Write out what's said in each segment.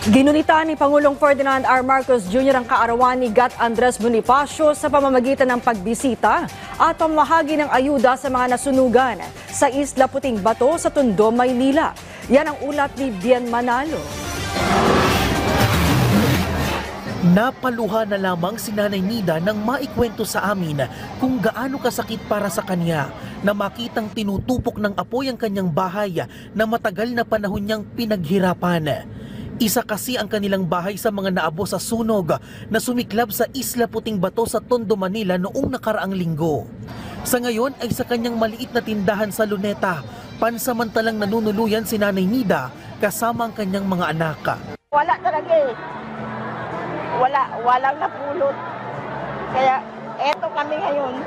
Ginunita ni Pangulong Ferdinand R. Marcos Jr. ang kaarawan ni Gat Andres Bonifacio sa pamamagitan ng pagbisita at pamahagi ng ayuda sa mga nasunugan sa Isla Puting Bato sa Tondo, Maynila. Yan ang ulat ni Bien Manalo. Napaluha na lamang si Nanay Nida nang maikwento sa amin kung gaano kasakit para sa kanya na makitang tinutupok ng apoy ang kanyang bahay na matagal na panahon niyang pinaghirapan. Isa kasi ang kanilang bahay sa mga naabo sa sunog na sumiklab sa Isla Puting Bato sa Tondo, Manila noong nakaraang linggo. Sa ngayon ay sa kanyang maliit na tindahan sa Luneta, pansamantalang nanunuluyan si Nanay Nida kasama ang kanyang mga anak. Wala talaga eh. Walang napulot. Kaya eto kami ngayon,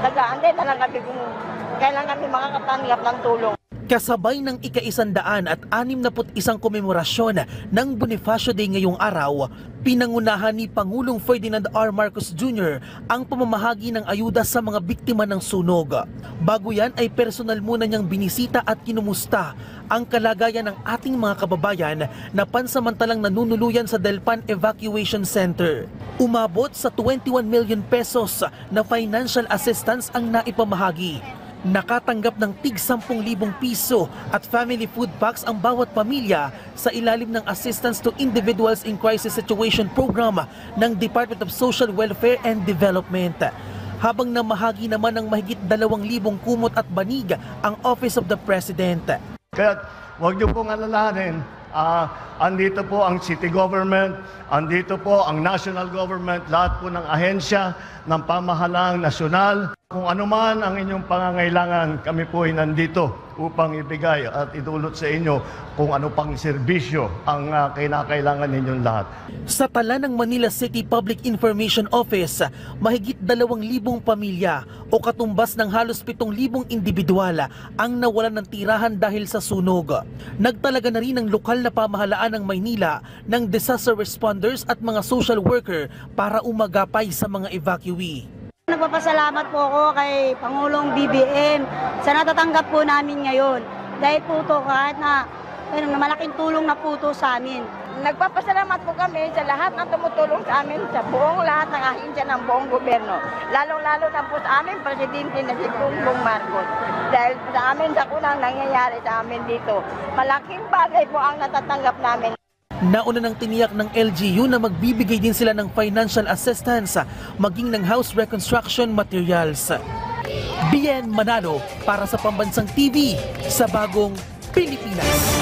nag-aantay na lang kami kung kailan kami makakatanggap ng tulong. Kasabay ng ika-161 komemorasyon ng Bonifacio Day ngayong araw, pinangunahan ni Pangulong Ferdinand R. Marcos Jr. ang pamamahagi ng ayuda sa mga biktima ng sunog. Bago yan ay personal muna niyang binisita at kinumusta ang kalagayan ng ating mga kababayan na pansamantalang nanunuluyan sa Delpan Evacuation Center. Umabot sa 21 million pesos na financial assistance ang naipamahagi. Nakatanggap ng tig 10,000 piso at family food packs ang bawat pamilya sa ilalim ng Assistance to Individuals in Crisis Situation Program ng Department of Social Welfare and Development. Habang namahagi naman ng mahigit 2,000 kumot at banig ang Office of the President. Kaya huwag niyo pong alalahanin, andito po ang city government, andito po ang national government, lahat po ng ahensya ng pamahalaang nasyonal. Kung ano man ang inyong pangangailangan, kami po ay nandito upang ibigay at idulot sa inyo kung ano pang serbisyo ang kinakailangan ninyong lahat. Sa tala ng Manila City Public Information Office, mahigit 2,000 pamilya o katumbas ng halos 7,000 individual ang nawalan ng tirahan dahil sa sunog. Nagtalaga na rin ang lokal na pamahalaan ng Maynila ng disaster responders at mga social worker para umagapay sa mga evacuee. Nagpapasalamat po ako kay Pangulong BBM sa natatanggap po namin ngayon. Dahil po ito kahit na malaking tulong na po ito sa amin. Nagpapasalamat po kami sa lahat ng tumutulong sa amin, sa buong lahat ng ahensya ng buong gobyerno. Lalong-lalo na po sa amin, Presidente na si Bongbong Marcos. Dahil sa amin, sa kunang nangyayari sa amin dito, malaking bagay po ang natatanggap namin. Nauna nang tiniyak ng LGU na magbibigay din sila ng financial assistance maging ng house reconstruction materials. Bien Manalo para sa Pambansang TV sa Bagong Pilipinas.